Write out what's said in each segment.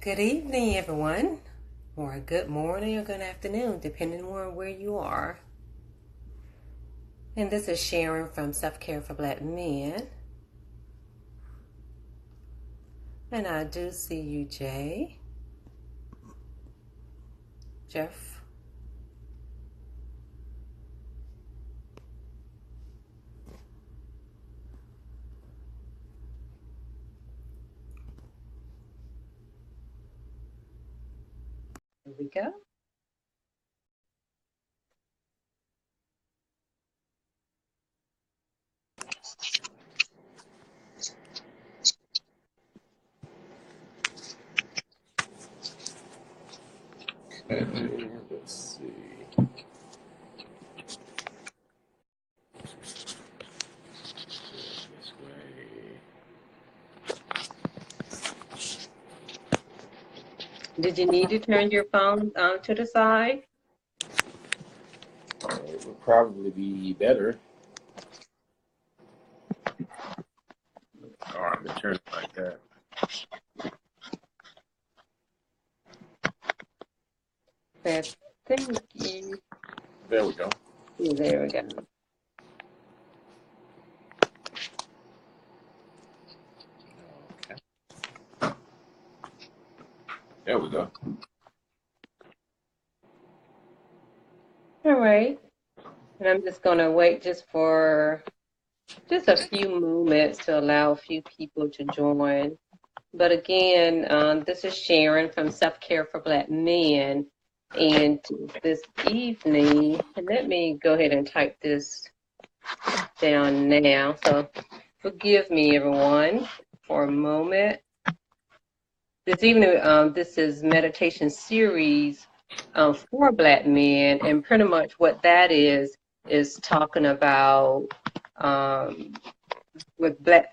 Good evening, everyone, or good morning or good afternoon, depending on where you are. And this is Sharon from Self Care for Black Men. And I do see you, Jeff. Here we go. Let's see. This way. Did you need to turn your phone to the side? It would probably be better. All right, I'm gonna turn it like that. Thank you. There we go. There we go. Okay. There we go. All right. And I'm just going to wait for just a few moments to allow a few people to join. But again, this is Sharon from Self Care for Black Men. And this evening, and let me go ahead and type this down now. So forgive me, everyone, for a moment. This evening, this is meditation series for Black men. And pretty much what that is talking about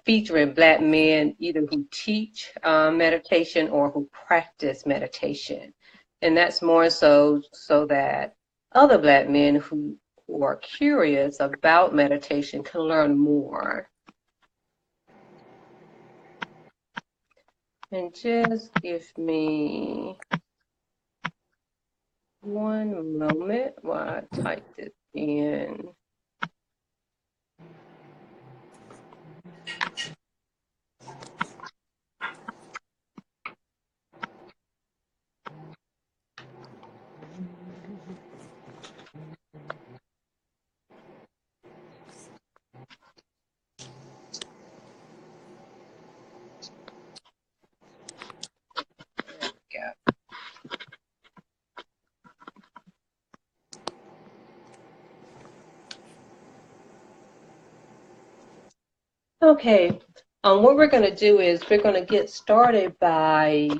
featuring Black men either who teach meditation or who practice meditation, and that's more so that other Black men who are curious about meditation can learn more. And just give me one moment while I type this in. Okay, what we're going to do is we're going to get started by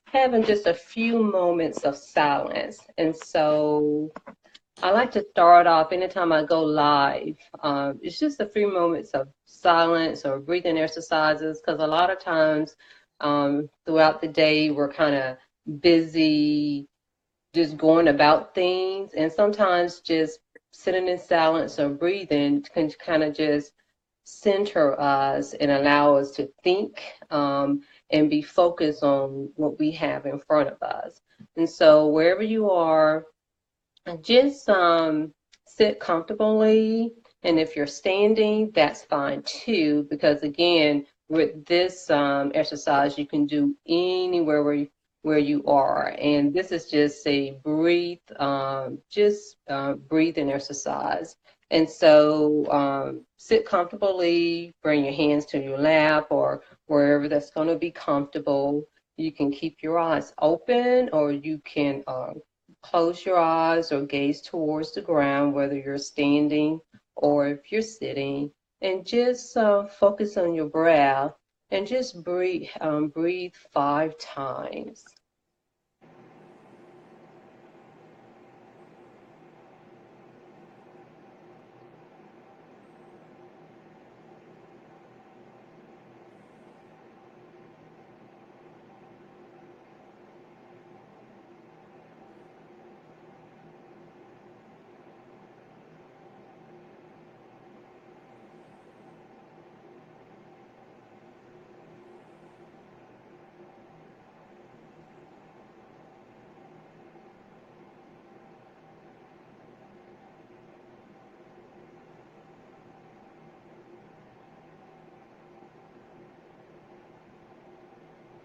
having just a few moments of silence. And so I like to start off anytime I go live. It's just a few moments of silence or breathing exercises, because a lot of times throughout the day we're kind of busy just going about things. And sometimes just sitting in silence or breathing can kind of just center us and allow us to think and be focused on what we have in front of us. And so wherever you are, just sit comfortably. And if you're standing, that's fine too, because again, with this exercise, you can do anywhere where you are. And this is just a breathing exercise. And so sit comfortably, bring your hands to your lap or wherever that's going to be comfortable. You can keep your eyes open, or you can close your eyes or gaze towards the ground, whether you're standing or if you're sitting, and just focus on your breath and just breathe 5 times.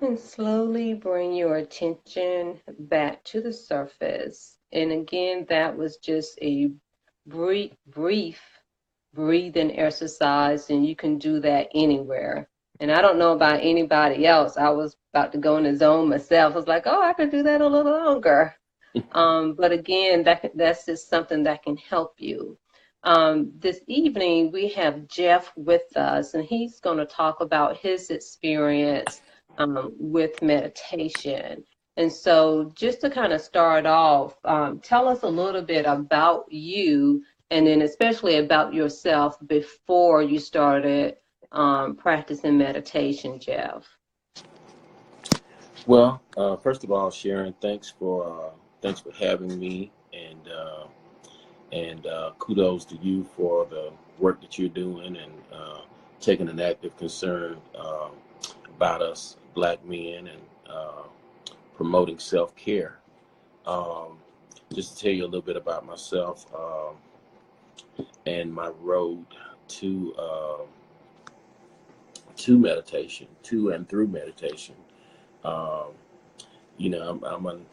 can slowly bring your attention back to the surface. And again, that was just a brief breathing exercise, and you can do that anywhere. And I don't know about anybody else. I was about to go in the zone myself. I was like, oh, I could do that a little longer. But again, that's just something that can help you. This evening, we have Jeff with us, and he's going to talk about his experience with meditation. And so, just to kind of start off, tell us a little bit about you, and then especially about yourself before you started practicing meditation, Jeff. Well, first of all, Sharon, thanks for having me, and kudos to you for the work that you're doing and taking an active concern about us Black men and promoting self-care. Um, just to tell you a little bit about myself and my road to meditation, to and through meditation. Um, I'm an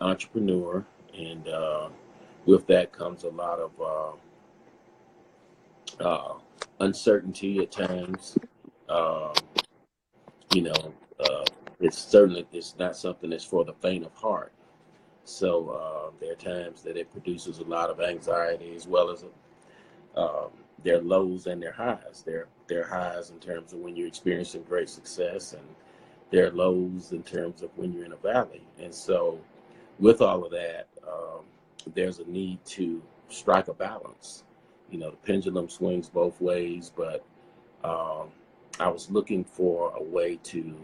entrepreneur, and with that comes a lot of uncertainty at times. Um, you know, it's not something that's for the faint of heart. So there are times that it produces a lot of anxiety, as well as um, their lows and their highs. Their highs in terms of when you're experiencing great success, and their lows in terms of when you're in a valley. And so, with all of that, there's a need to strike a balance. The pendulum swings both ways, but um, I was looking for a way to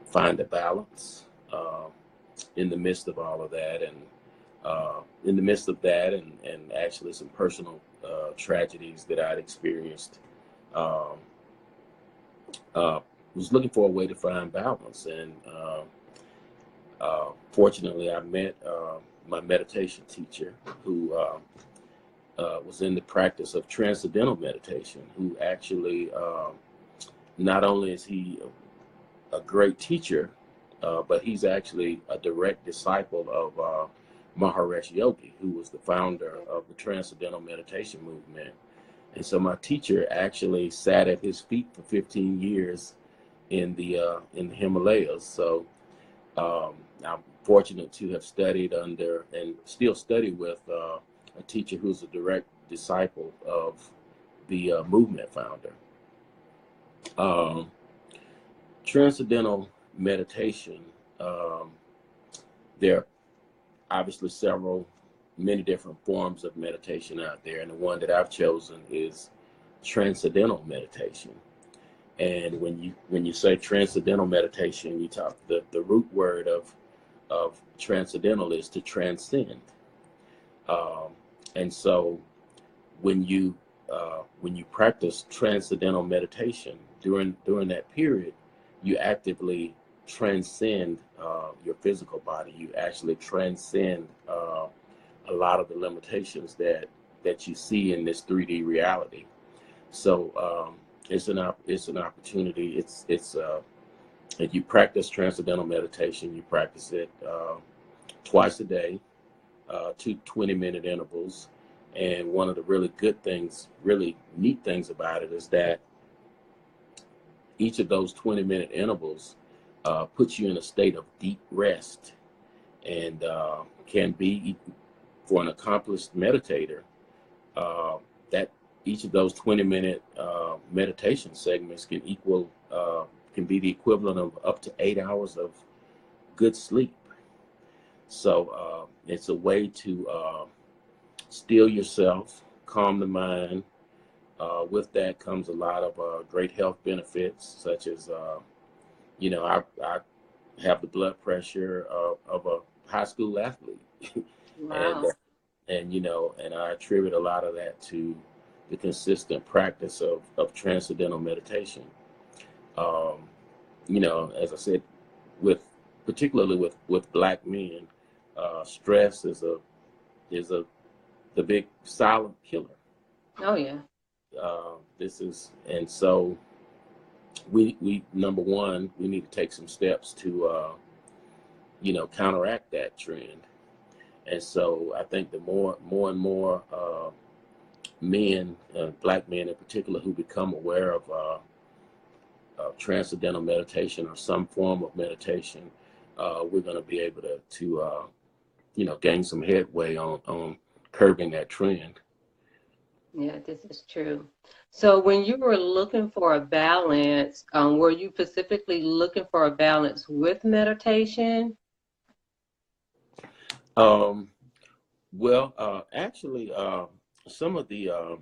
find a balance in the midst of all of that, and in the midst of that, and actually some personal tragedies that I'd experienced. Um, was looking for a way to find balance, and fortunately, I met my meditation teacher, who was in the practice of transcendental meditation. Who actually, not only is he a great teacher, but he's actually a direct disciple of Maharishi Yogi, who was the founder of the Transcendental Meditation movement. And so my teacher actually sat at his feet for 15 years in the Himalayas. So I'm fortunate to have studied under and still study with a teacher who's a direct disciple of the movement founder. Um, Transcendental meditation, there are obviously many different forms of meditation out there, and the one that I've chosen is transcendental meditation. And when you say transcendental meditation, you talk the root word of transcendental is to transcend. Um, and so when you practice transcendental meditation during that period, you actively transcend your physical body. You actually transcend a lot of the limitations that you see in this 3D reality. So it's an opportunity. If you practice transcendental meditation, you practice it twice a day, 20-minute intervals. And one of the really neat things about it is that each of those 20-minute intervals puts you in a state of deep rest, and can be, for an accomplished meditator, that each of those 20-minute meditation segments can be the equivalent of up to 8 hours of good sleep. So it's a way to still yourself, calm the mind. With that comes a lot of great health benefits, such as, I have the blood pressure of a high school athlete. and Wow. and I attribute a lot of that to the consistent practice of transcendental meditation. Um, as I said, particularly with Black men, stress is the big silent killer. Oh, yeah. This is, and so we number one, we need to take some steps to counteract that trend. And so I think the more and more men, black men in particular, who become aware of transcendental meditation or some form of meditation, we're going to be able to gain some headway on curbing that trend. Yeah, this is true. So when you were looking for a balance, were you specifically looking for a balance with meditation? Um, well, actually, some of the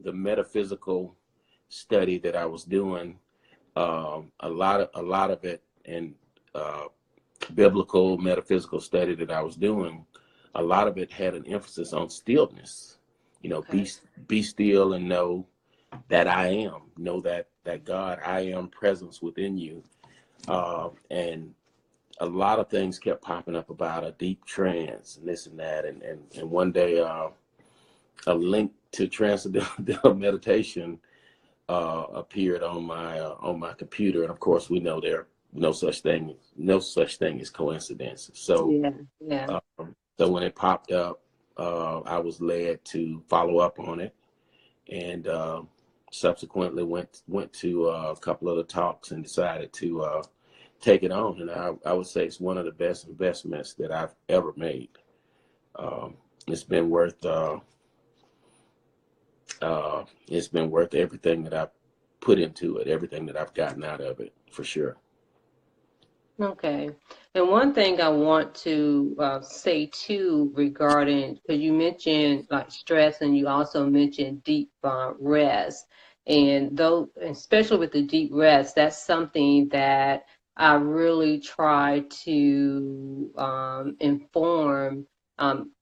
metaphysical study that I was doing, a lot of it, and biblical metaphysical study that I was doing, a lot of it had an emphasis on stillness. Okay. Be still and know that I am. Know that God, I am presence within you. And a lot of things kept popping up about a deep trance and this and that. And one day, a link to transcendental meditation appeared on my computer, and of course, we know there no such thing as coincidence. So, Yeah, yeah. so when it popped up, I was led to follow up on it, and subsequently went to a couple of the talks and decided to take it on. And I would say it's one of the best investments that I've ever made. It's been worth everything that I've put into it, everything that I've gotten out of it, for sure. Okay. And one thing I want to say too regarding, because you mentioned like stress and you also mentioned deep rest. And though, especially with the deep rest, that's something that I really try to inform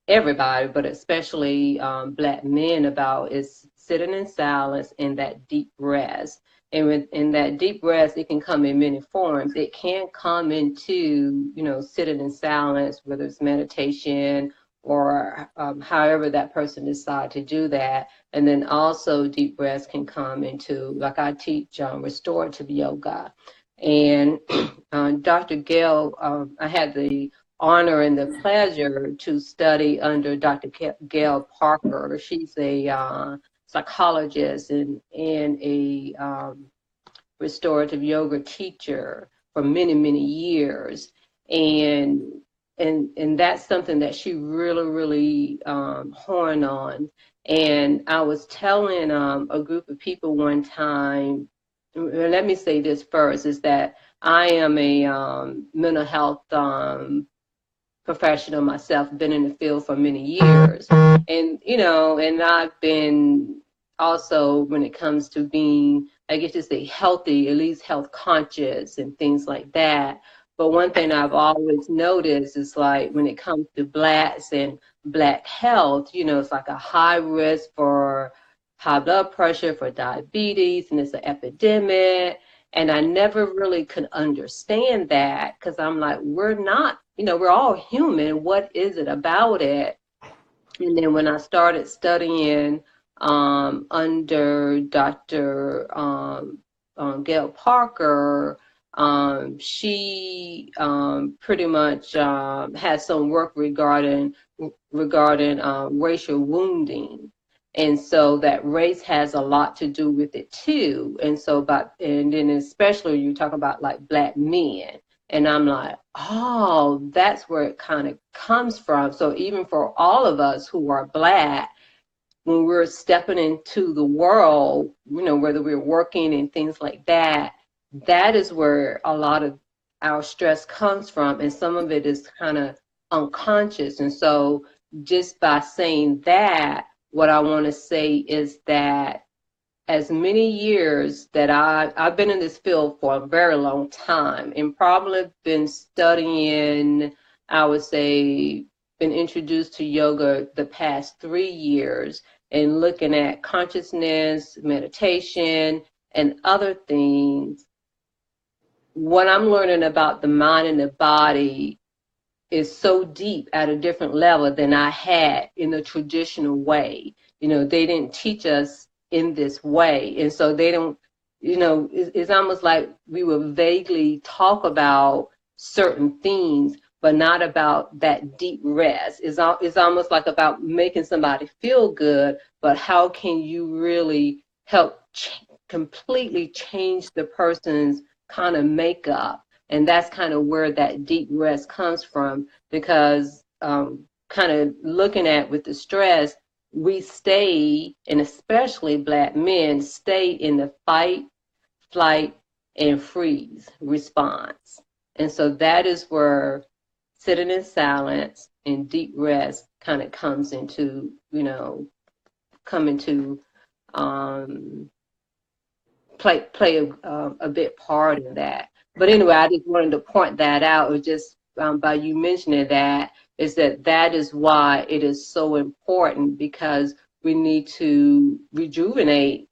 everybody, but especially Black men about is sitting in silence and that deep rest. And in that deep rest, it can come in many forms. It can come into, sitting in silence, whether it's meditation or however that person decides to do that. And then also deep rest can come into, like I teach restorative yoga. And Dr. Gail, I had the honor and the pleasure to study under Dr. Gail Parker. She's a psychologist and a restorative yoga teacher for many, many years. And and that's something that she really, really honed on. And I was telling a group of people one time, let me say this first, is that I am a mental health professional myself, been in the field for many years. And, and I've been also, when it comes to being, I guess, just a healthy, at least health conscious and things like that. But one thing I've always noticed is like when it comes to blacks and black health, it's like a high risk for high blood pressure, for diabetes, and it's an epidemic. And I never really could understand that because I'm like, we're not, we're all human. What is it about it? And then when I started studying under Dr. Gail Parker, she pretty much had some work regarding racial wounding. And so that race has a lot to do with it too. And then especially you talk about like black men. And I'm like, oh, that's where it kind of comes from. So even for all of us who are black, when we're stepping into the world, whether we're working and things like that, that is where a lot of our stress comes from. And some of it is kind of unconscious. And so just by saying that, what I want to say is that as many years that I've been in this field for a very long time and probably been studying, I would say, been introduced to yoga the past 3 years and looking at consciousness, meditation, and other things. What I'm learning about the mind and the body is so deep at a different level than I had in the traditional way. They didn't teach us in this way. And so they don't, it's almost like we will vaguely talk about certain things, but not about that deep rest. It's almost like about making somebody feel good, but how can you really help completely change the person's kind of makeup? And that's kind of where that deep rest comes from, because kind of looking at with the stress, we stay, and especially Black men, stay in the fight, flight, and freeze response. And so that is where sitting in silence and deep rest kind of comes into, come into um, play a big part in that. But anyway, I just wanted to point that out. Or just by you mentioning that, is that is why it is so important, because we need to rejuvenate,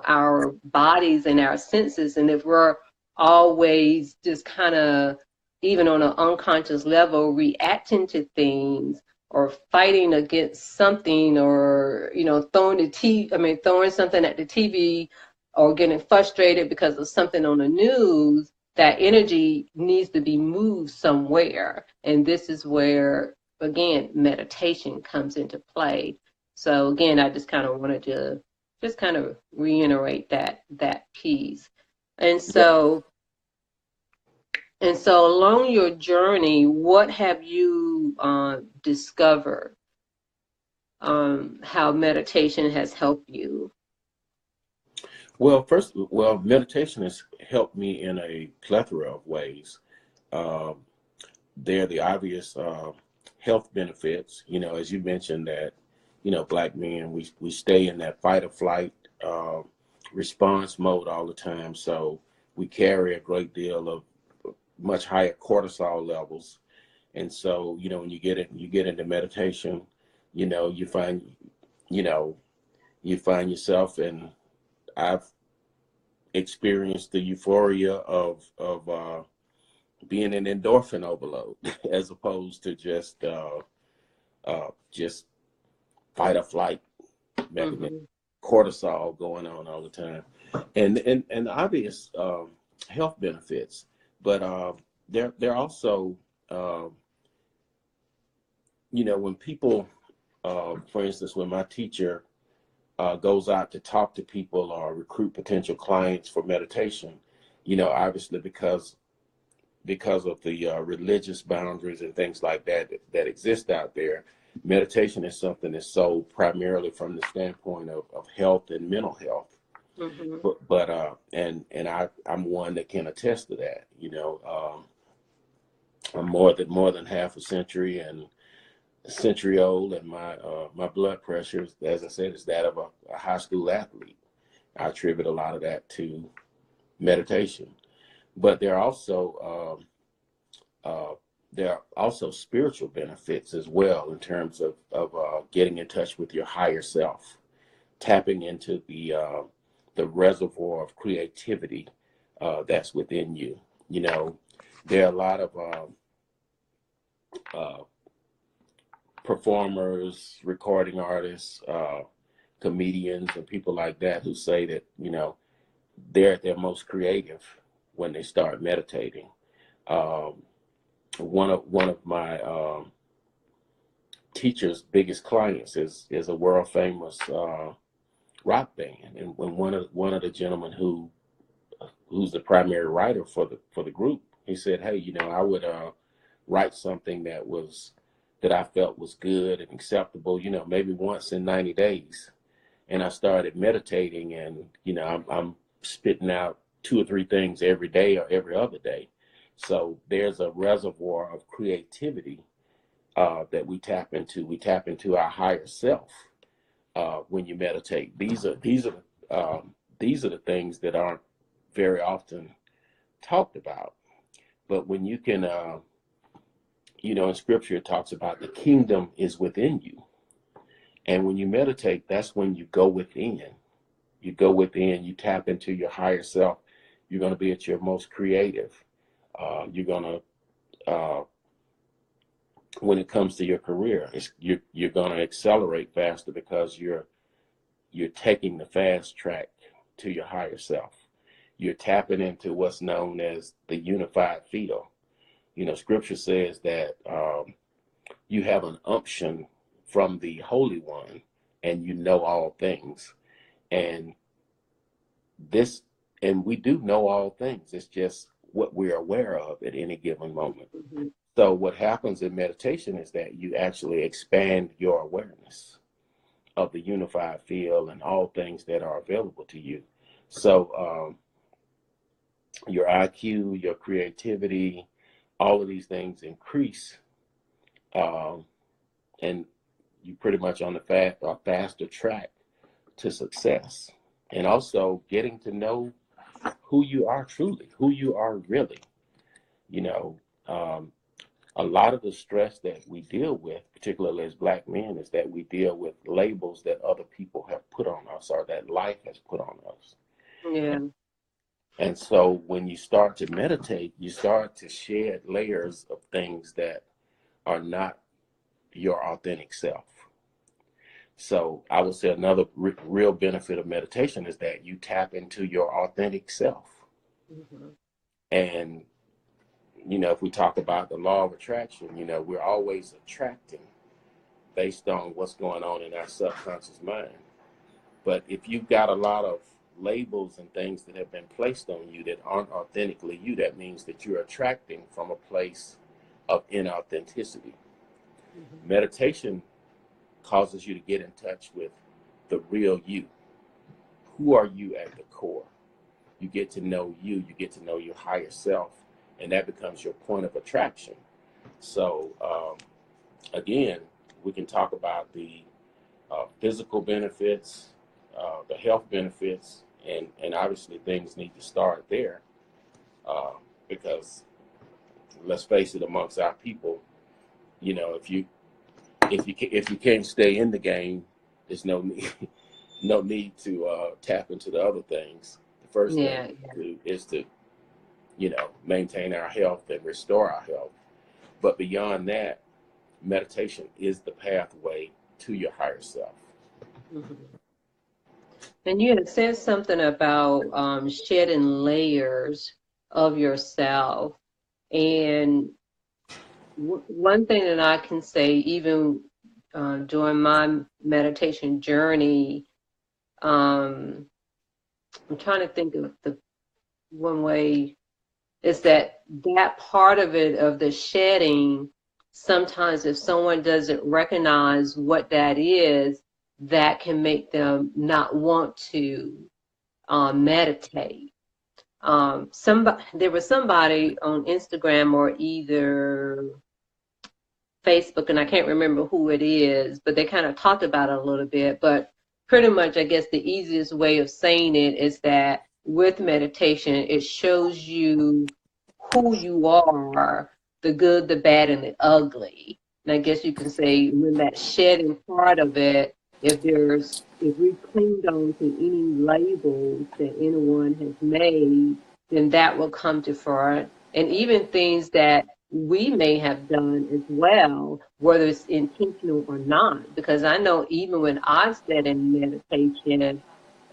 our bodies and our senses. And if we're always just kind of, even on an unconscious level, reacting to things or fighting against something, or throwing something at the TV, or getting frustrated because of something on the news, that energy needs to be moved somewhere. And this is where, again, meditation comes into play. So again, I just kind of wanted to just kind of reiterate that piece. And Yeah. so along your journey, what have you discovered, how meditation has helped you? Well, meditation has helped me in a plethora of ways. Um, there are the obvious health benefits, as you mentioned that, Black men, we stay in that fight or flight uh, response mode all the time. So we carry a great deal of much higher cortisol levels. And so, when you get into meditation, you find, you know, you find yourself, and I've experienced the euphoria of being an endorphin overload as opposed to just fight or flight mechanism, Mm-hmm. cortisol going on all the time, and the obvious health benefits. But they're also uh, when people, for instance, when my teacher goes out to talk to people or recruit potential clients for meditation, obviously because of the religious boundaries and things like that that exist out there, meditation is something that's sold primarily from the standpoint of health and mental health. Mm-hmm. I'm one that can attest to that. I'm more than half a century and a century old, and my blood pressure, as I said, is that of a high school athlete. I attribute a lot of that to meditation, but uh, there are also spiritual benefits as well, in terms of getting in touch with your higher self, tapping into the reservoir of creativity that's within you. There are a lot of uh, performers, recording artists, comedians, and people like that who say that they're at their most creative when they start meditating. Um, one of my teacher's biggest clients is a world famous rock band, and when one of the gentlemen who's the primary writer for the group, he said, "Hey, I would write something that I felt was good and acceptable, maybe once in 90 days." And I started meditating, and I'm spitting out two or three things every day or every other day. So there's a reservoir of creativity that we tap into. We tap into our higher self when you meditate. These are the things that aren't very often talked about. But when you can, in Scripture, it talks about the kingdom is within you, and when you meditate, that's when you go within. You go within. You tap into your higher self. You're going to be at your most creative. You're going to when it comes to your career, you're going to accelerate faster because you're taking the fast track to your higher self. you're tapping into what's known as the unified field. Scripture says that you have an unction from the Holy One, and you know all things. And this, and we do know all things. It's just what we're aware of at any given moment. Mhm. So what happens in meditation is that you actually expand your awareness of the unified field and all things that are available to you. So your IQ, your creativity, all of these things increase, um, and you pretty much on a faster track to success. And also getting to know who you are truly, who you are really. You know, um, a lot of the stress that we deal with, particularly as Black men, is that we deal with labels that other people have put on us or that life has put on us. Yeah. And so when you start to meditate, you start to shed layers of things that are not your authentic self. So I would say another real benefit of meditation is that you tap into your authentic self. Mhm. And, if we talk about the law of attraction, we're always attracting based on what's going on in our subconscious mind. But if you've got a lot of labels and things that have been placed on you that aren't authentically you, that means that you're attracting from a place of inauthenticity. Mhm. Meditation causes you to get in touch with the real you. Who are you at the core? You get to know you get to know your higher self, and that becomes your point of attraction. So, again, we can talk about the physical benefits, the health benefits, and obviously things need to start there, uh, because let's face it, amongst our people, if you can't stay in the game, there's no need no need to tap into the other things. The first thing Yeah. is to maintain our health and restore our health. But beyond that, meditation is the pathway to your higher self. Mhm. And you had said something about shedding layers of yourself. And one thing that I can say, even during my meditation journey, um, I'm trying to think of the one way, is that part of it, of the shedding, sometimes if someone doesn't recognize what that is, that can make them not want to meditate. There was somebody on Instagram or either Facebook, and I can't remember who it is, but they kind of talked about it a little bit. But pretty much, I guess the easiest way of saying it is that with meditation, it shows you who you are, the good, the bad, and the ugly. And I guess you can say when that shedding part of it, if we clinged on to any labels that anyone has made, then that will come to front. And even things that we may have done as well, whether it's intentional or not. Because I know even when I sat in meditation,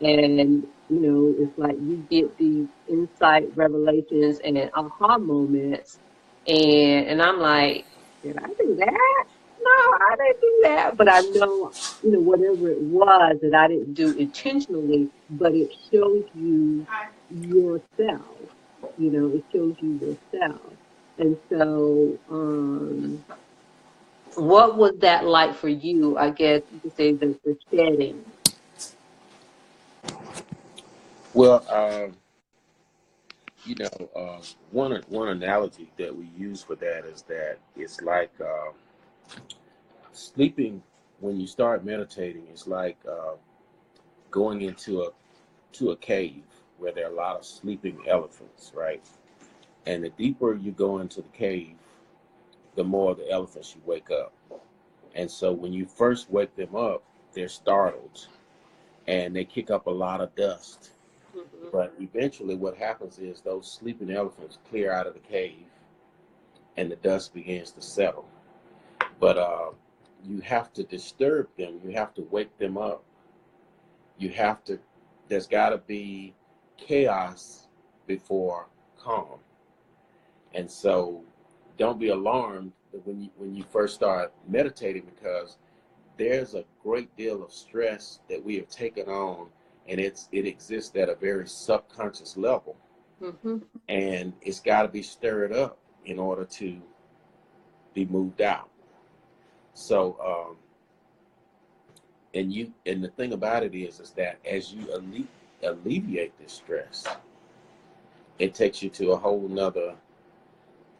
and it's like you get these insight revelations and aha moments, and I'm like, did I do that? No, I didn't do that. But I know, whatever it was that I didn't do intentionally, but it shows you yourself. It shows you yourself. And so, what was that like for you? I guess you could say the shedding. Well, one analogy that we use for that is that it's like sleeping. When you start meditating, it's like going into a cave where there are a lot of sleeping elephants, right? And the deeper you go into the cave, the more the elephants you wake up. And so when you first wake them up, they're startled and they kick up a lot of dust. Mhm. But eventually, what happens is those sleeping elephants clear out of the cave and the dust begins to settle. But you have to disturb them, you have to wake them up, you have to, there's got to be chaos before calm. And so don't be alarmed when you first start meditating, because there's a great deal of stress that we have taken on, and it exists at a very subconscious level. Mm-hmm. And it's got to be stirred up in order to be moved out. So and the thing about it is that as you alleviate this stress, it takes you to a whole nother,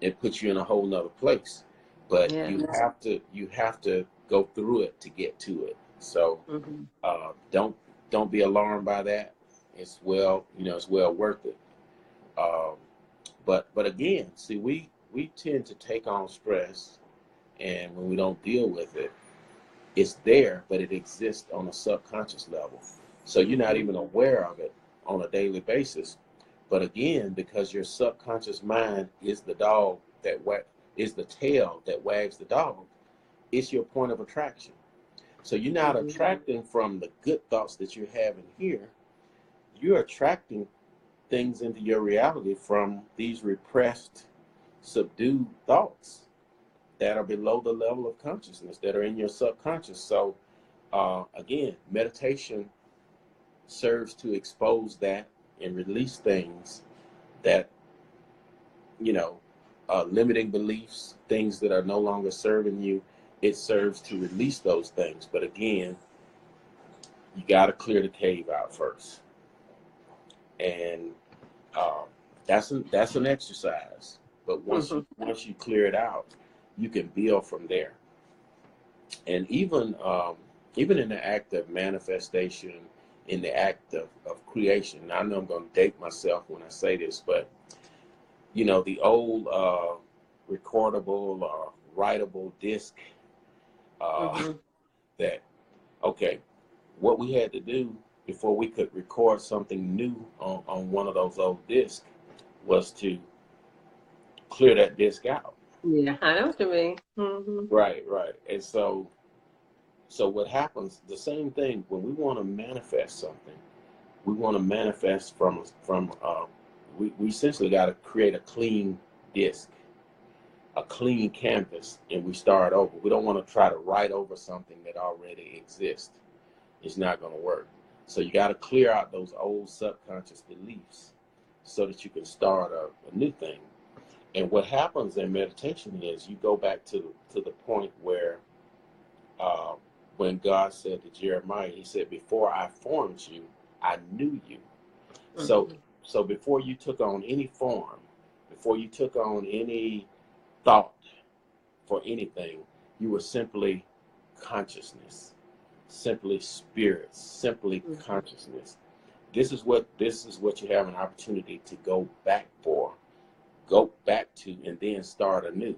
it puts you in a whole nother place. But Yeah. you have to go through it to get to it. So Mm-hmm. don't be alarmed by that. It's well, it's well worth it. Um, but again, see, we tend to take on stress, and when we don't deal with it, it's there, but it exists on a subconscious level. So you're not Mm-hmm. even aware of it on a daily basis. But again, because your subconscious mind is the dog is the tail that wags the dog, it's your point of attraction. So you're not Mm-hmm. attracting from the good thoughts that you're having here. You're attracting things into your reality from these repressed, subdued thoughts that are below the level of consciousness, that are in your subconscious. So again, meditation serves to expose that and release things that, you know, limiting beliefs, things that are no longer serving you. It serves to release those things. But again, you got to clear the cave out first. And um, that's an exercise. But once you clear it out, you can build from there. And even in the act of manifestation, in the act of creation. Now, I know I'm going to date myself when I say this, but the old recordable or writable disc, uh, Mm-hmm. that, okay, what we had to do before we could record something new on one of those old discs was to clear that disc out. Yeah, I know what you mean. Mm-hmm. Right, right. And so what happens, the same thing when we want to manifest something, we want to manifest from we essentially got to create a clean disc, a clean canvas, and we start over. We don't want to try to write over something that already exists. It's not going to work. So you got to clear out those old subconscious beliefs so that you can start a new thing. And what happens in meditation is you go back to the point where uh, when God said to Jeremiah, he said, before I formed you, I knew you. So, Mm-hmm. so before you took on any form, before you took on any thought for anything, you were simply consciousness, simply spirit, simply Mm-hmm. consciousness. This is what you have an opportunity to go back to, and then start anew.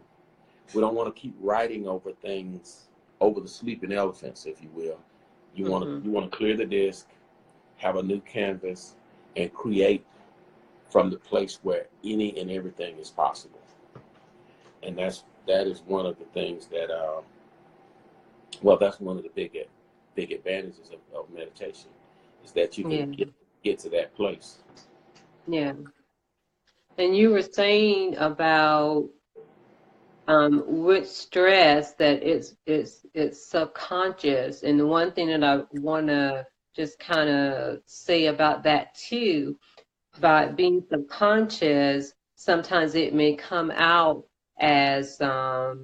We don't want to keep writing over things, over the sleeping elephants, if you will. Mm-hmm. You want to clear the disc, have a new canvas, and create from the place where any and everything is possible. And that is one of the things that that's one of the big advantages of meditation, is that you can Yeah, get to that place. yeah. And you were saying about with stress that it's subconscious. And the one thing that I want to just kind of say about that too, by being subconscious, sometimes it may come out as I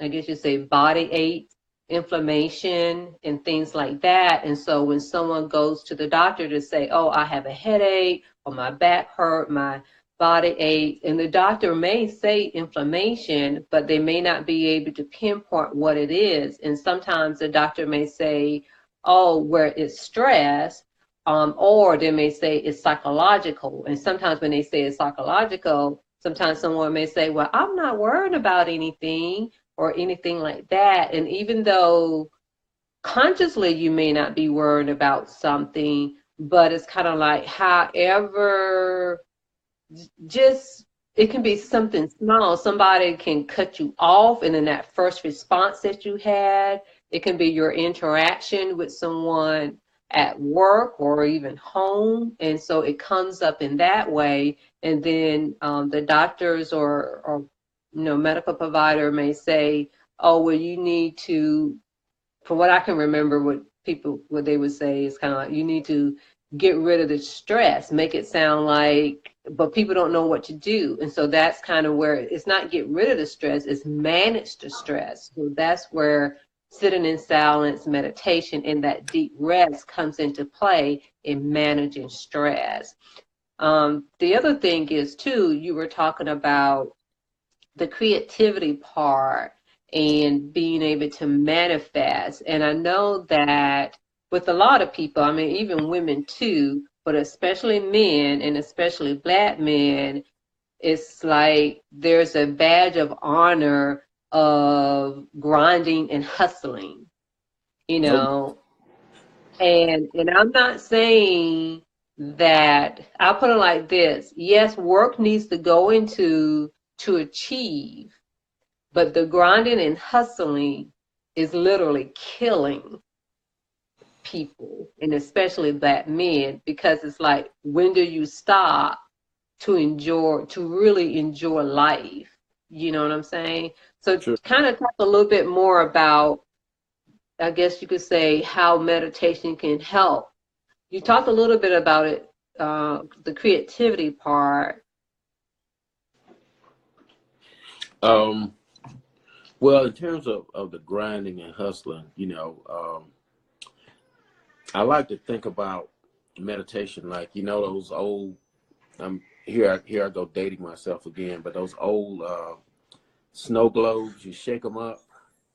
guess you say body ache, inflammation, and things like that. And so when someone goes to the doctor to say, "Oh, I have a headache," or "My back hurt," "My body ache," and the doctor may say inflammation, but they may not be able to pinpoint what it is. And sometimes the doctor may say, "Oh, where it's stress," or they may say it's psychological. And sometimes when they say it's psychological, sometimes someone may say, "Well, I'm not worried about anything," or anything like that. And even though consciously you may not be worried about something, but it's kind of like, however, just it can be something small. Somebody can cut you off, and in that first response that you had, it can be your interaction with someone at work or even home. And so it comes up in that way. And then the doctors or medical provider may say, oh, well, you need to, from what I can remember, what they would say is kind of like, you need to get rid of the stress, make it sound like, but people don't know what to do. And so that's kind of where it's not get rid of the stress, it's manage the stress. So that's where sitting in silence, meditation, and that deep rest comes into play in managing stress. The other thing is, too, you were talking about the creativity part and being able to manifest. And I know that with a lot of people, I mean, even women too, but especially men and especially Black men, it's like there's a badge of honor of grinding and hustling, you Oh, know. And I'm not saying that, I'll put it like this. Yes, work needs to go into to achieve, but the grinding and hustling is literally killing people, and especially Black men, because it's like, when do you stop to really enjoy life? You know what I'm saying? So sure. kind of talk a little bit more about, I guess you could say, how meditation can help. You talked a little bit about it, the creativity part. Um, well, in terms of the grinding and hustling, I like to think about meditation like, those old, here I go dating myself again, but those old snow globes, you shake them up.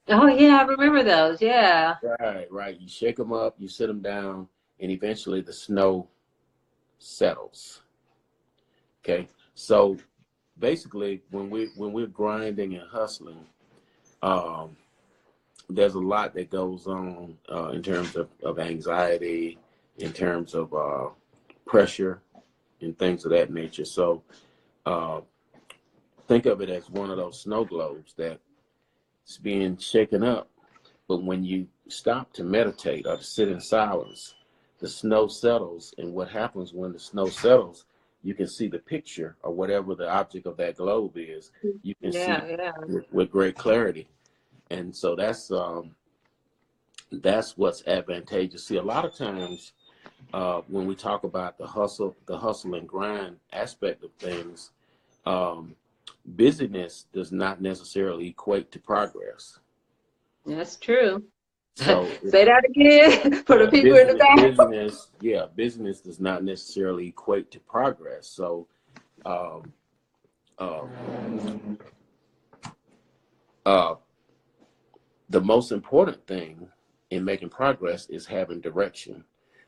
Oh yeah, I remember those. Yeah. Right, right. You shake them up, you sit them down, and eventually the snow settles. Okay. So basically, when we're grinding and hustling, um, there's a lot that goes on in terms of anxiety, in terms of pressure, and things of that nature. So uh, think of it as one of those snow globes that's being shaken up. But when you stop to meditate or to sit in silence, the snow settles. And what happens when the snow settles, you can see the picture or whatever the object of that globe is. You can see Yeah, yeah. with great clarity. And so that's what's advantageous. See, a lot of times when we talk about the hustle and grind aspect of things, um, busyness does not necessarily equate to progress. That's true. So Say that again for the yeah, people in the back. business does not necessarily equate to progress. So um, uh, uh, the most important thing in making progress is having direction.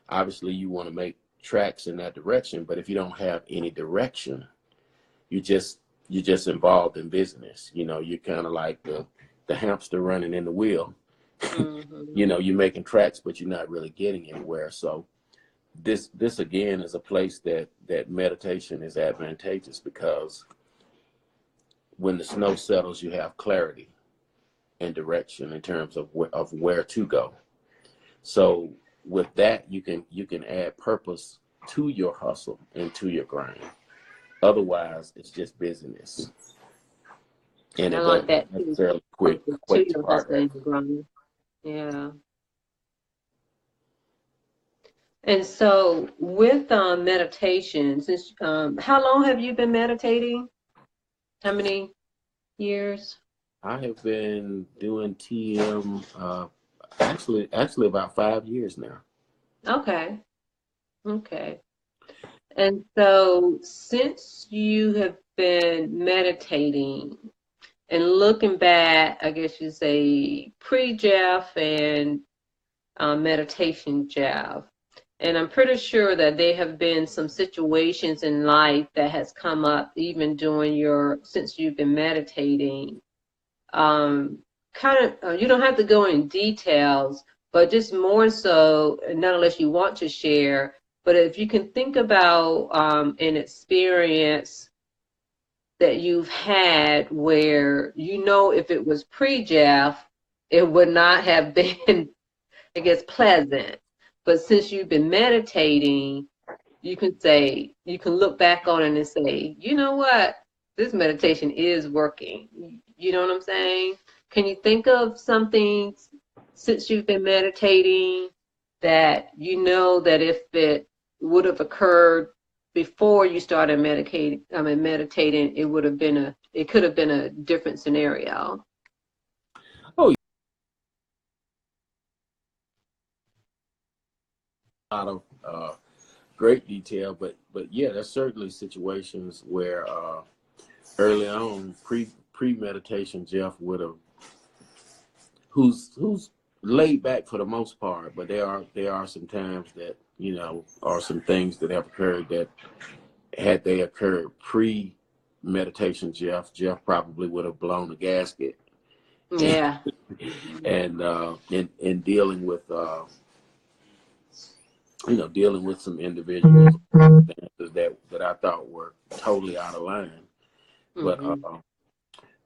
Obviously, you want to make tracks in that direction, but if you don't have any direction, you just you're just involved in business. You're kind of like the hamster running in the wheel. Hmm. You're making tracks, but you're not really getting anywhere. So this again is a place that meditation is advantageous, because when the snow settles, you have clarity and direction in terms of where to go. So with that, you can add purpose to your hustle and to your grind. Otherwise, it's just business, and I it like doesn't that too. necessarily Purpose to equate to your progress. husband and growing. Yeah. And so with meditation, since how long have you been meditating? How many years? I have been doing TM actually about 5 years now. Okay. Okay. And so since you have been meditating and looking back, I guess you say pre-Jeff and meditation Jeff. And I'm pretty sure that there have been some situations in life that has come up even since you've been meditating. Kind of, you don't have to go in details, but just more so, not unless you want to share, but if you can think about an experience that you've had where, if it was pre-Jeff, it would not have been, I guess, pleasant. But since you've been meditating, you can look back on it and say, you know what? This meditation is working. You know what I'm saying? Can you think of something since you've been meditating that you know that if it would have occurred before you started meditating, it could have been a different scenario? Oh, a lot of great detail, but yeah, there's certainly situations where early on, pre meditation, Jeff would have, who's laid back for the most part, but there are some times that, are some things that have occurred that had they occurred pre meditation, Jeff probably would have blown a gasket. Yeah. And in dealing with dealing with some individuals that I thought were totally out of line. Mm-hmm.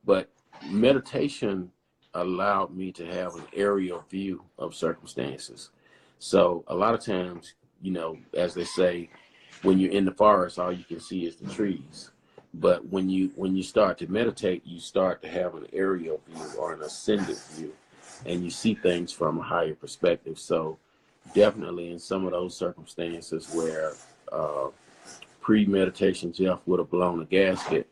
But meditation allowed me to have an aerial view of circumstances. So a lot of times, as they say, when you're in the forest, all you can see is the trees. But when you start to meditate, you start to have an aerial view or an ascendant view, and you see things from a higher perspective. So definitely in some of those circumstances where pre-meditation Jeff would have blown a gasket,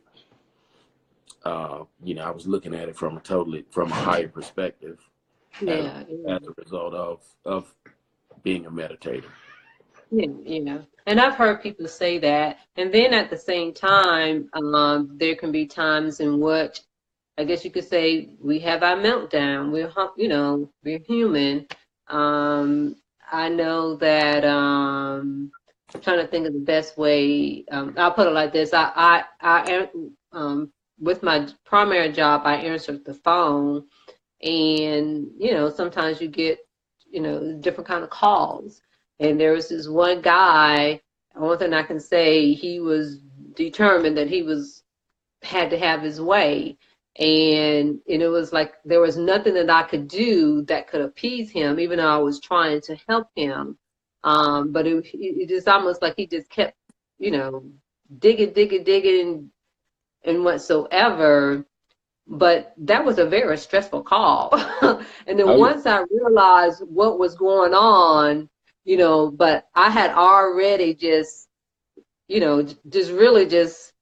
I was looking at it from a higher perspective as, Yeah. as a result of being a meditator. Yeah. And I've heard people say that. And then at the same time, there can be times in which I guess you could say we have our meltdown. We're human. I know that I'm trying to think of the best way. I'll put it like this. With my primary job, I answered the phone, and sometimes you get different kind of calls. And there was this one guy. One thing I can say, he was determined that had to have his way. And it was like there was nothing that I could do that could appease him, even though I was trying to help him. But it just almost like he just kept, digging, and whatsoever. But that was a very stressful call. And then Oh yeah. once I realized what was going on, but I had already just really just,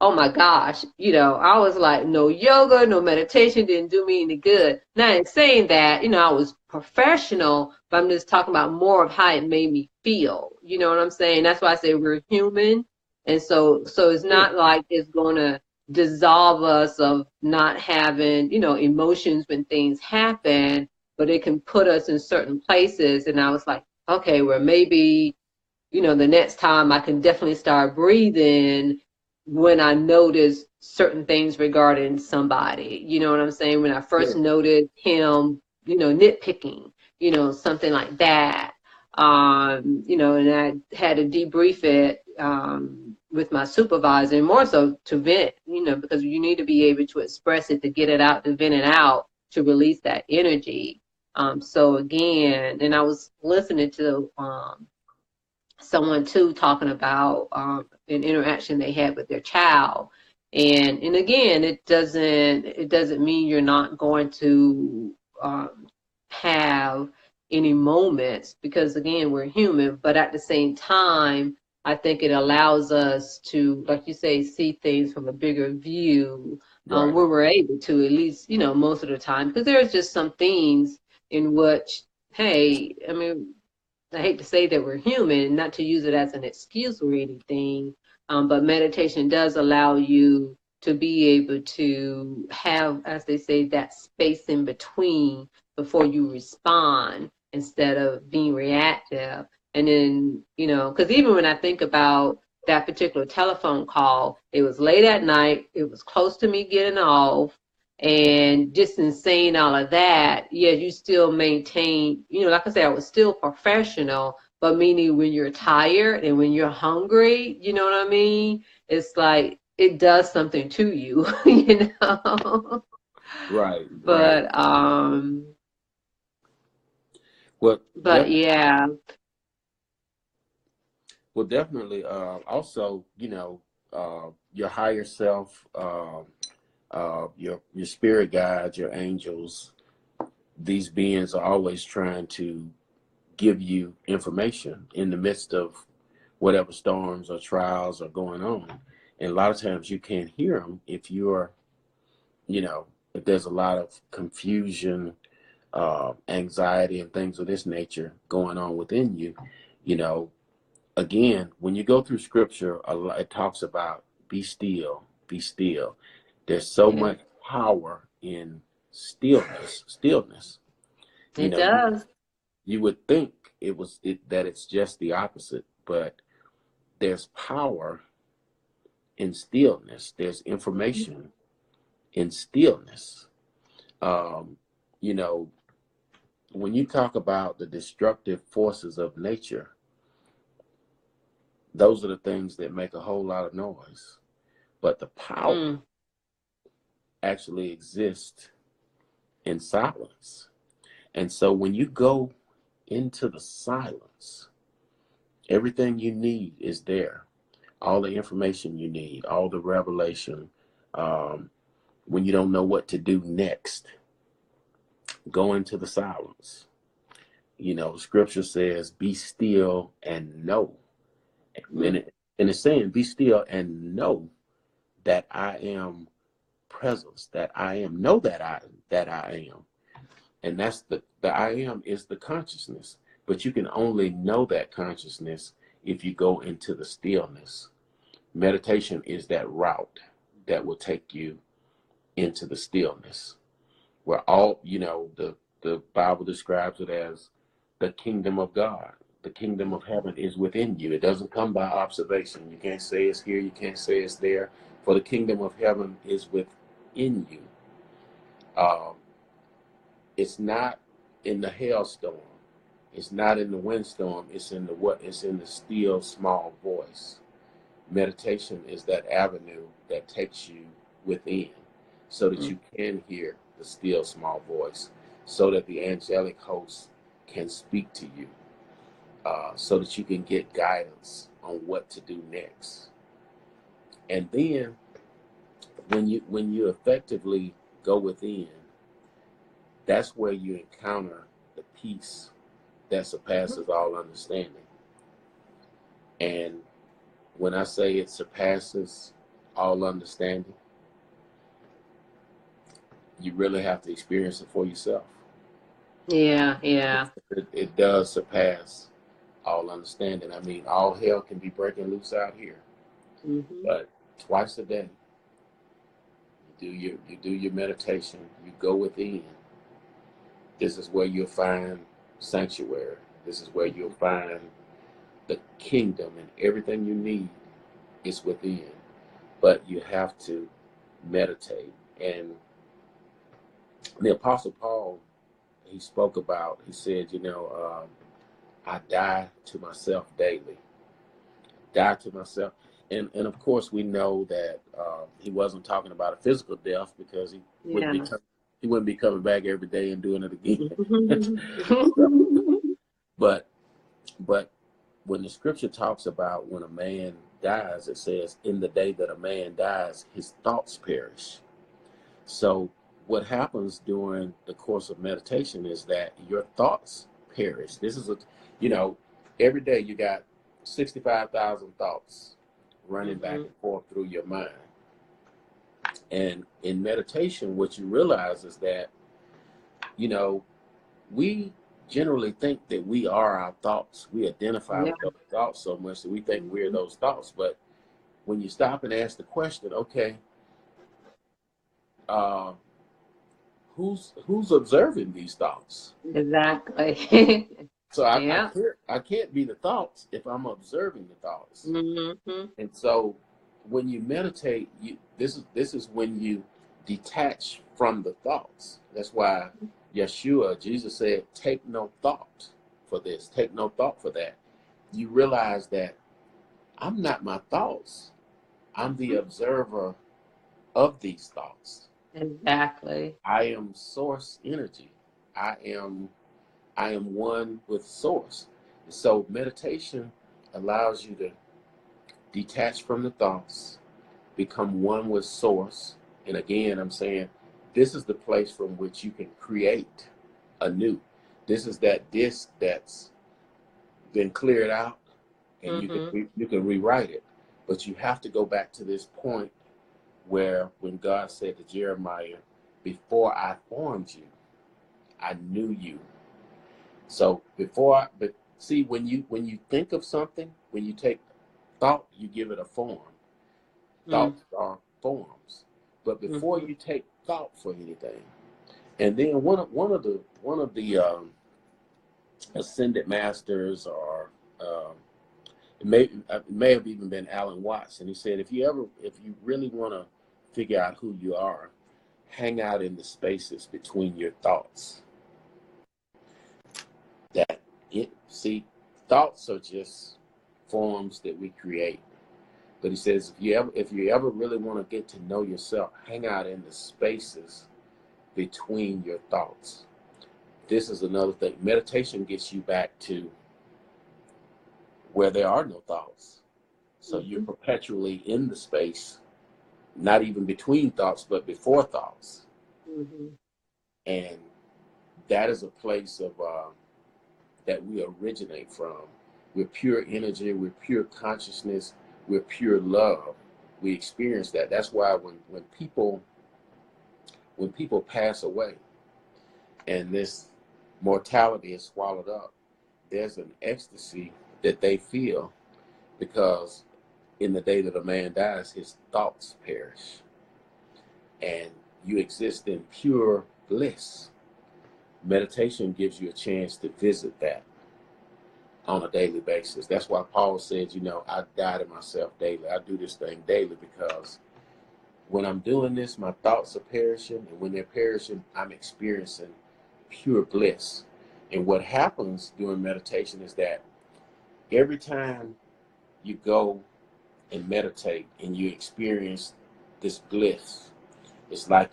oh my gosh, I was like, no yoga, no meditation didn't do me any good. Now, in saying that, I was professional, but I'm just talking about more of how it made me feel. You know what I'm saying? That's why I say we're human. And so it's Yeah. not like it's going to dissolve us of not having, emotions when things happen, but it can put us in certain places. And I was like, okay, well, maybe, the next time I can definitely start breathing when I notice certain things regarding somebody. You know what I'm saying? When I first Yeah. noticed him, nitpicking, something like that. And I had to debrief it with my supervisor, and more so to vent, because you need to be able to express it, to get it out, to vent it out, to release that energy. So again, and I was listening to someone too talking about an interaction they had with their child, and again, it doesn't mean you're not going to have any moments, because again, we're human, but at the same time, I think it allows us to, like you say, see things from a bigger view, Right. where we're able to, at least, most of the time, because there's just some things in which, hey, I mean, I hate to say that we're human, not to use it as an excuse or anything, but meditation does allow you to be able to have, as they say, that space in between before you respond instead of being reactive. And then, because even when I think about that particular telephone call, it was late at night, it was close to me getting off. And just in saying all of that, yeah, you still maintain, like I said, I was still professional, but meaning when you're tired and when you're hungry, you know what I mean? It's like it does something to you, you know. Right. Right. But Well, but yeah. Well, definitely. Also, your higher self, your spirit guides, your angels. These beings are always trying to give you information in the midst of whatever storms or trials are going on. And a lot of times you can't hear them if you're, if there's a lot of confusion, anxiety, and things of this nature going on within you. You know, again, when you go through scripture, it talks about be still, be still. There's so Yeah, much power in stillness. You it know, does. you would think that it's just the opposite, but there's power in stillness. There's information in stillness. Um, you know, when you talk about the destructive forces of nature, those are the things that make a whole lot of noise. But the power Mm. actually exists in silence. And so when you go into the silence, everything you need is there. All the information you need, all the revelation. Um, when you don't know what to do next, go into the silence. Scripture says, be still and know. And, Mm. and it's saying, be still and know that I am presence, that I am, know that I am. And that's the I am is the consciousness. But you can only know that consciousness if you go into the stillness. Meditation is that route that will take you into the stillness, where the Bible describes it as the kingdom of God. The kingdom of heaven is within you. It doesn't come by observation. You can't say it's here, you can't say it's there, for the kingdom of heaven is within you. Um, it's not in the hailstorm. It's not in the windstorm. It's in the what? It's in the still small voice. Meditation is that avenue that takes you within so that Mm. you can hear the still small voice, so that the angelic host can speak to you, so that you can get guidance on what to do next. And then when you effectively go within, that's where you encounter the peace that surpasses all understanding. And when I say it surpasses all understanding, you really have to experience it for yourself. Yeah, It, yeah. it does surpass all understanding. I mean, all hell can be breaking loose out here, Hmm. but twice a day, you do your meditation. You go within. This is where you'll find sanctuary. This is where you'll find the kingdom, and everything you need is within. But you have to meditate. And the Apostle Paul, he spoke about, he said, I die to myself daily, die to myself. And of course, we know that he wasn't talking about a physical death, because wouldn't be Yeah. he wouldn't be coming back every day and doing it again. Mhm. So, but but when the scripture talks about when a man dies, it says, in the day that a man dies, his thoughts perish. So what happens during the course of meditation is that your thoughts perish. This is every day you got 65,000 thoughts running back Mhm. and forth through your mind. And in meditation, what you realize is that, you know, we generally think that we are our thoughts. We identify Yeah. with those thoughts so much that we think we're Mhm. those thoughts. But when you stop and ask the question, okay, uh, who's observing these thoughts? Exactly. So I Yeah. can't be the thoughts if I'm observing the thoughts. Mhm. And so when you meditate, this is when you detach from the thoughts. That's why Jesus said, take no thought for this, take no thought for that. You realize that I'm not my thoughts. I'm the observer of these thoughts. Exactly. I am source energy. I am I am one with source. So meditation allows you to detach from the thoughts, become one with source. And again, I'm saying this is the place from which you can create anew. This is that disc that's been cleared out, and Mm-hmm. you can rewrite it. But you have to go back to this point where when God said to Jeremiah, "Before I formed you, I knew you." So but see, when you think of something, when you take thought, you give it a form. Mm-hmm. Thoughts are forms. But before Mm-hmm. you take thought for anything, and then one of the ascended masters, or it may have even been Alan Watts, and he said, if you really want to figure out who you are, hang out in the spaces between your thoughts. That it see, thoughts are just forms that we create. But he says, if you ever really want to get to know yourself, hang out in the spaces between your thoughts. This is another thing. Meditation gets you back to where there are no thoughts. So you're Mm-hmm. perpetually in the space, not even between thoughts, but before thoughts. Mm-hmm. And that is a place of that we originate from. We're pure energy, we're pure consciousness, we're pure love. We experience that. That's why when people pass away and this mortality is swallowed up, there's an ecstasy that they feel, because in the day that a man dies, his thoughts perish. And you exist in pure bliss. Meditation gives you a chance to visit that on a daily basis. That's why Paul said, I die to myself daily. I do this thing daily, because when I'm doing this, my thoughts are perishing. And when they're perishing, I'm experiencing pure bliss. And what happens during meditation is that every time you go and meditate and you experience this bliss, it's like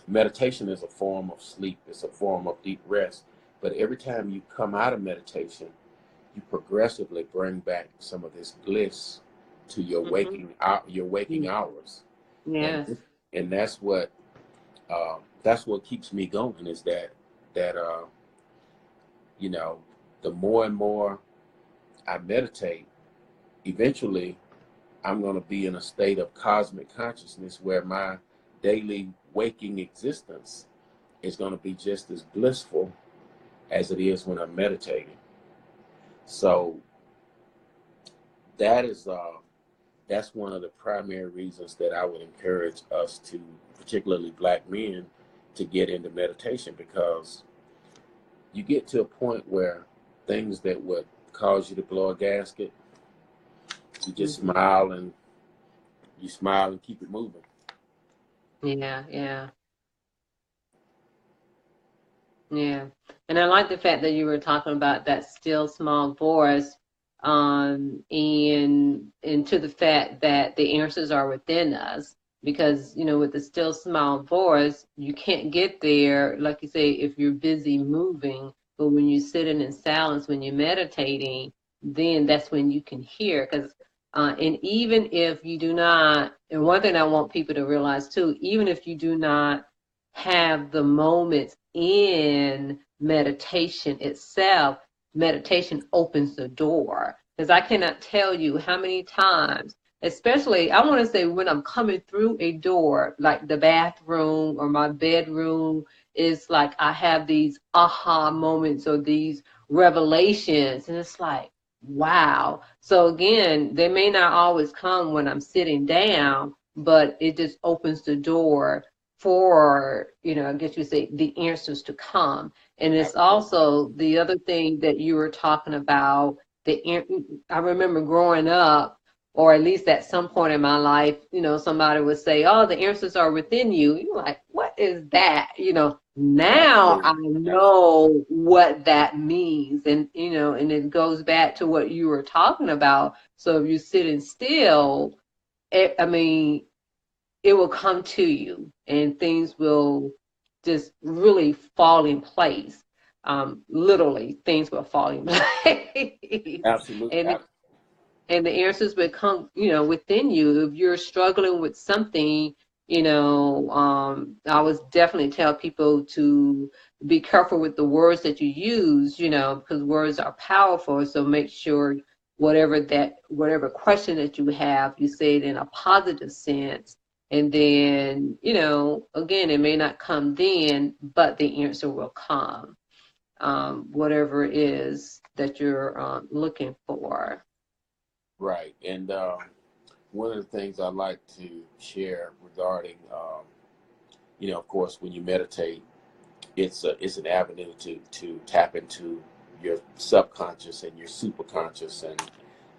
meditation is a form of sleep. It's a form of deep rest. But every time you come out of meditation, you progressively bring back some of this bliss to Mm-hmm. your waking hours. And Yes. and that's what keeps me going, is that you know the more and more I meditate, eventually I'm going to be in a state of cosmic consciousness where my daily waking existence is going to be just as blissful as it is when I'm meditating. So that is that's one of the primary reasons that I would encourage us to, particularly Black men, to get into meditation, because you get to a point where things that would cause you to blow a gasket, you just Mm-hmm. smile and keep it moving. Yeah, yeah, yeah. And I like the fact that you were talking about that still small voice, and to the fact that the answers are within us. Because, with the still small voice, you can't get there, like you say, if you're busy moving. But when you're sitting in silence, when you're meditating, then that's when you can hear. Because, and even if you do not, and one thing I want people to realize too, even if you do not have the moments in meditation itself, meditation opens the door. Because I cannot tell you how many times, especially, I want to say when I'm coming through a door, like the bathroom or my bedroom, is like I have these aha moments or these revelations. And it's like, wow. So again, they may not always come when I'm sitting down, but it just opens the door for, I guess you say, the answers to come. And it's also the other thing that you were talking about. I remember growing up, or at least at some point in my life, somebody would say, "Oh, the answers are within you." You're like, "What is that?" Now I Absolutely. know what that means, and it goes back to what you were talking about. So if you're sitting still, I mean, it will come to you and things will just really fall in place. literally things will fall in place. Absolutely. and and the answers will come, within you. If you're struggling with something, I would definitely tell people to be careful with the words that you use, because words are powerful. So make sure whatever question that you have, you say it in a positive sense. And then, again, it may not come then, but the answer will come, whatever it is that you're looking for. Right. And one of the things I like to share regarding, of course, when you meditate, it's an avenue to tap into your subconscious and your superconscious, and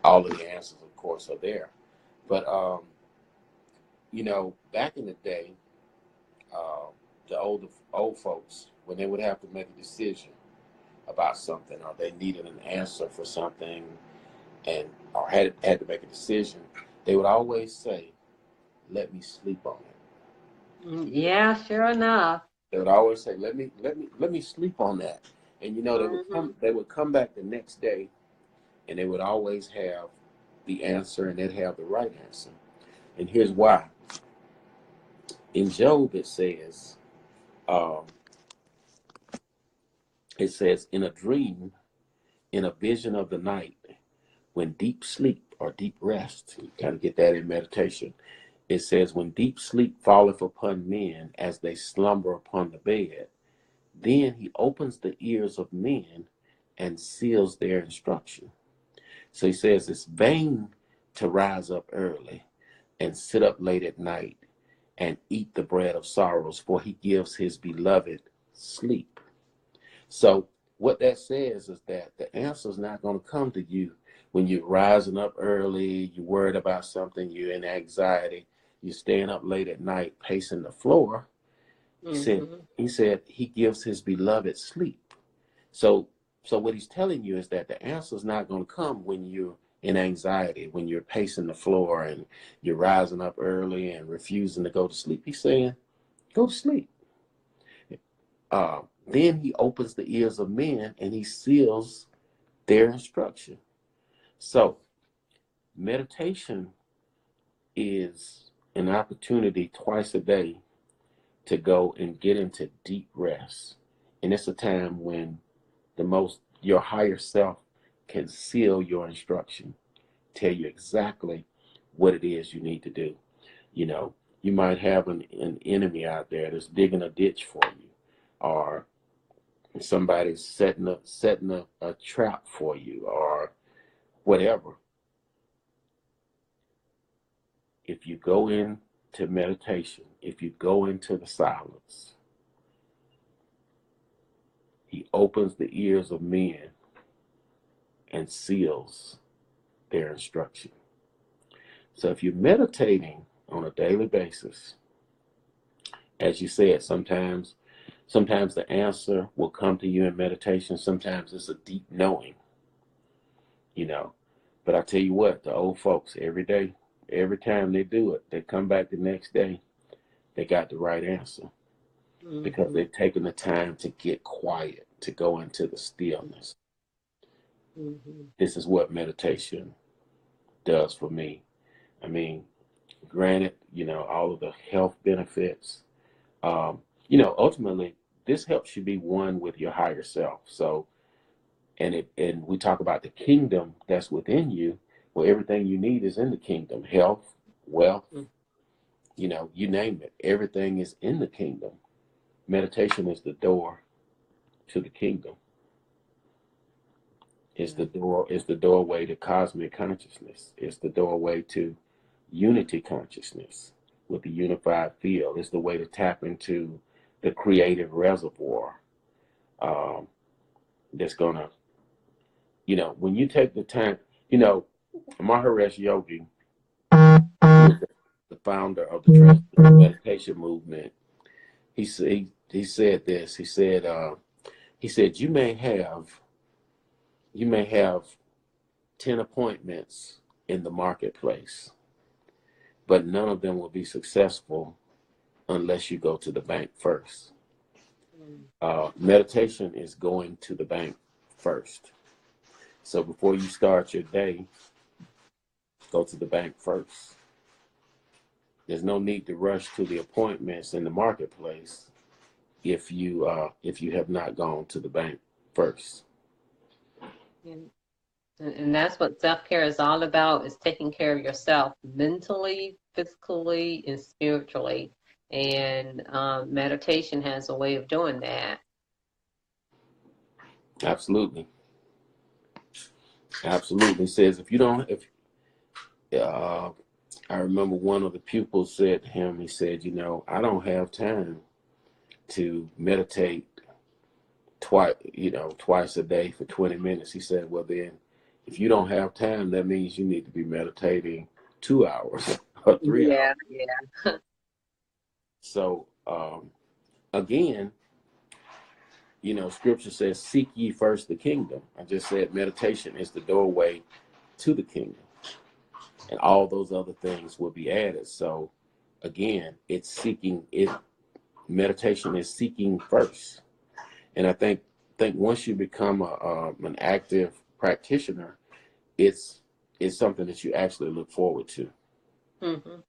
all of the answers, of course, are there. But back in the day, the old folks, when they would have to make a decision about something, or they needed an answer for something, and or had to make a decision, they would always say, "Let me sleep on it." Yeah, sure enough. They would always say, "Let me sleep on that." And Hmm. they would come back the next day, and they would always have the answer, and they'd have the right answer. And here's why. In Job, um, it says, in a dream, in a vision of the night, when deep sleep or deep rest, you kind of get that in meditation. It says, when deep sleep falleth upon men as they slumber upon the bed, then he opens the ears of men and seals their instruction. So he says it's vain to rise up early and sit up late at night and eat the bread of sorrows, for he gives his beloved sleep. So what that says is that the answer is not going to come to you when you're rising up early, you're worried about something, you're in anxiety, you're staying up late at night pacing the floor. He said, Hmm. he gives his beloved sleep. So what he's telling you is that the answer is not going to come when you're in anxiety, when you're pacing the floor and you're rising up early and refusing to go to sleep. He's saying, go to sleep. Then he opens the ears of men and he seals their instruction. So meditation is an opportunity twice a day to go and get into deep rest. And it's a time when your higher self can seal your instruction, tell you exactly what it is you need to do. You know, you might have an enemy out there that's digging a ditch for you, or somebody's setting a trap for you, or whatever. If you go into meditation, if you go into the silence, he opens the ears of men and seals their instruction. So if you're meditating on a daily basis, as you said, sometimes the answer will come to you in meditation. Sometimes it's a deep knowing, you know. But I tell you what, the old folks, every day, every time they do it, they come back the next day, they got the right answer because Hmm. they've taken the time to get quiet, to go into the stillness. Hmm. This is what meditation does for me. I mean, granted, all of the health benefits, ultimately, this helps you be one with your higher self. So, and we talk about the kingdom that's within you. Well, everything you need is in the kingdom: health, wealth, you name it. Everything is in the kingdom. Meditation is the door to the kingdom. It's the Yeah. door. It's the doorway to cosmic consciousness. It's the doorway to unity consciousness with the unified field. It's the way to tap into the creative reservoir, um, that's gonna, when you take the time, you know, Maharaj Yogi, who is the founder of the Transcendental Meditation movement, he said this. He said you may have 10 appointments in the marketplace, but none of them will be successful unless you go to the bank first. Meditation is going to the bank first. So before you start your day, go to the bank first. There's no need to rush to the appointments in the marketplace if you have not gone to the bank first. And that's what self-care is all about, is taking care of yourself mentally, physically, and spiritually. And meditation has a way of doing that. Absolutely. Absolutely. It says if you don't, if I remember one of the pupils said to him, he said, I don't have time to meditate twice a day for 20 minutes. He said, well, then if you don't have time, that means you need to be meditating 2 hours or 3 hours. Yeah. So, again, scripture says, seek ye first the kingdom. I just said meditation is the doorway to the kingdom, and all those other things will be added. So again, meditation is seeking first. And I think once you become an active practitioner, it's something that you actually look forward to. Mm-hmm.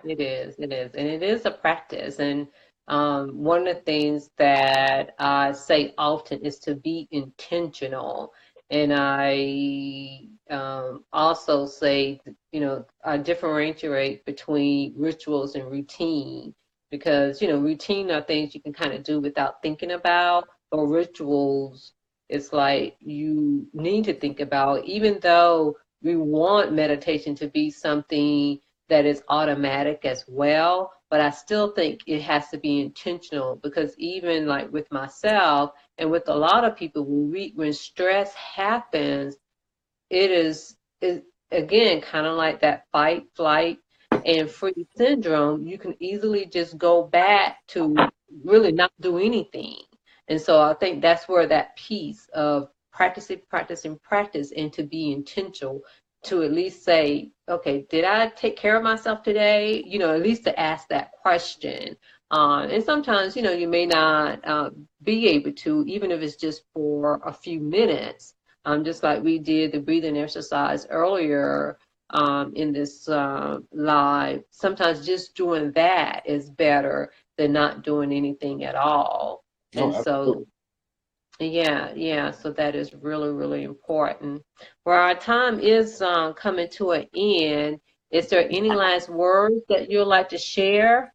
It is, and it is a practice. And one of the things that I say often is to be intentional. And I also say, I differentiate between rituals and routine, because, routine are things you can kind of do without thinking about, but rituals, it's like you need to think about, even though we want meditation to be something that is automatic as well, but I still think it has to be intentional, because even like with myself and with a lot of people, when stress happens, it again kind of like that fight, flight, and freeze syndrome. You can easily just go back to really not do anything. And so I think that's where that piece of practice, and to be intentional, to at least say, okay, did I take care of myself today? At least to ask that question. And sometimes, you may not be able to, even if it's just for a few minutes, just like we did the breathing exercise earlier in this live. Sometimes just doing that is better than not doing anything at all. Oh, And absolutely. so, yeah, so that is really, really important. Well, our time is coming to an end. Is there any last words that you'd like to share?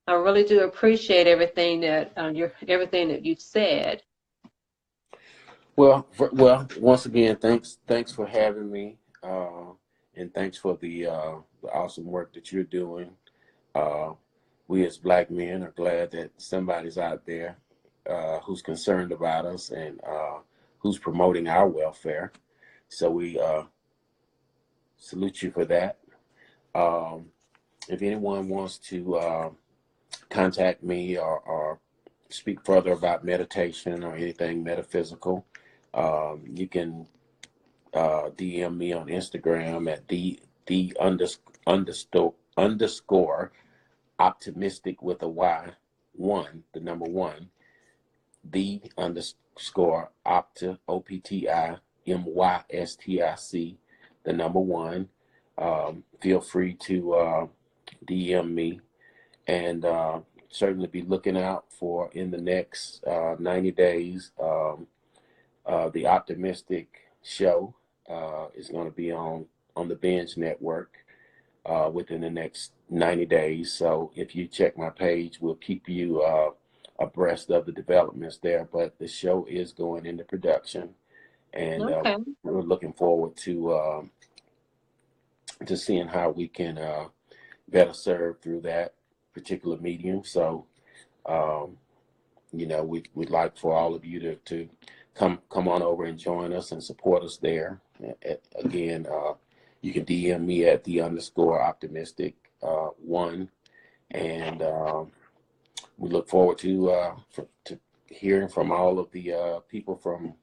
I really do appreciate everything that everything that you've said. Well, once again, thanks for having me, and thanks for the awesome work that you're doing. Uh, we as Black men are glad that somebody's out there who's concerned about us and who's promoting our welfare. So we salute you for that. Um, if anyone wants to contact me or speak further about meditation or anything metaphysical, you can DM me on Instagram at the underscore optimistic with a Y, one, the number one, the underscore OPTIMYSTIC, the number one. Feel free to DM me, and certainly be looking out for, in the next 90 days, the Optimistic Show is going to be on the Binge Network within the next 90 days. So if you check my page, we'll keep you abreast of the developments there. But the show is going into production, and Okay. we're looking forward to seeing how we can better serve through that particular medium. So, we'd like for all of you to come on over and join us and support us there. Again, you can DM me at the underscore optimistic one, and we look forward to hearing from all of the people from